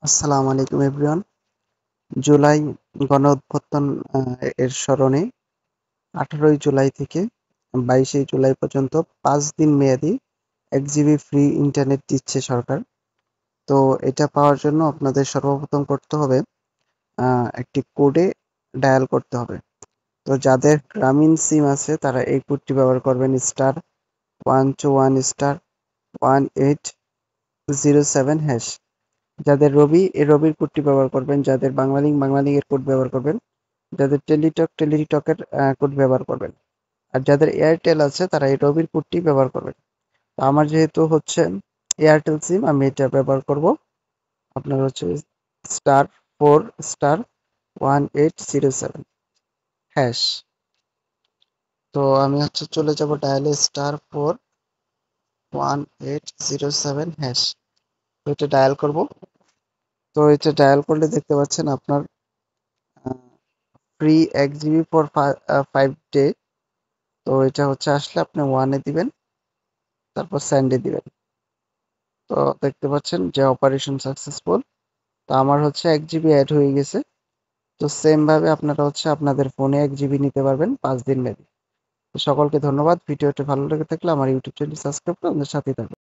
আসসালামু আলাইকুম এভরিওয়ান। জুলাই গণঅভ্যুত্থান এর স্মরণে 18ই জুলাই থেকে 22শে জুলাই পর্যন্ত 5 দিন মেয়াদি 1 জিবি ফ্রি ইন্টারনেট দিচ্ছে সরকার। তো এটা পাওয়ার জন্য আপনাদের সর্বপ্রথম করতে হবে একটি কোডে ডায়াল করতে হবে। তো যাদের গ্রামীণ সিম আছে তারা এই কোডটি ব্যবহার করবেন *121*1807#। যাদের রবি এই রবির কোডটি ব্যবহার করবেন, যাদের বাংলালিংক এর কোড ব্যবহার করবেন, যাদের টেলিটকের কোড ব্যবহার করবেন, আর যাদের এয়ারটেল আছে তারা এই রবির কোডটি ব্যবহার করবেন। তো আমার যেহেতু হচ্ছে এয়ারটেল সিম, আমি এটা ব্যবহার করব। আপনার হচ্ছে *4*1807#। তো আমি হচ্ছে চলে যাব ডায়ালে *4*1807#। তো এটা ডায়াল করব। তো এটা ডায়াল করলে দেখতে পাচ্ছেন আপনার ফ্রি 1 জিবি ফর 5 ডে। তো এটা হচ্ছে আসলে আপনি ওয়ানে দিবেন, তারপর স্যান্ডে দিবেন। তো দেখতে পাচ্ছেন যে অপারেশন সাকসেসফুল। তো আমার হচ্ছে 1 জিবি অ্যাড হয়ে গেছে। তো সেম ভাবে আপনারা হচ্ছে আপনাদের ফোনে 1 জিবি নিতে পারবেন 5 দিন মেয়াদি। তো সকলকে ধন্যবাদ। ভিডিওটি ভালো লেগে থাকলে আমার ইউটিউব চ্যানেল সাবস্ক্রাইব করে আমাদের সাথেই থাকবেন।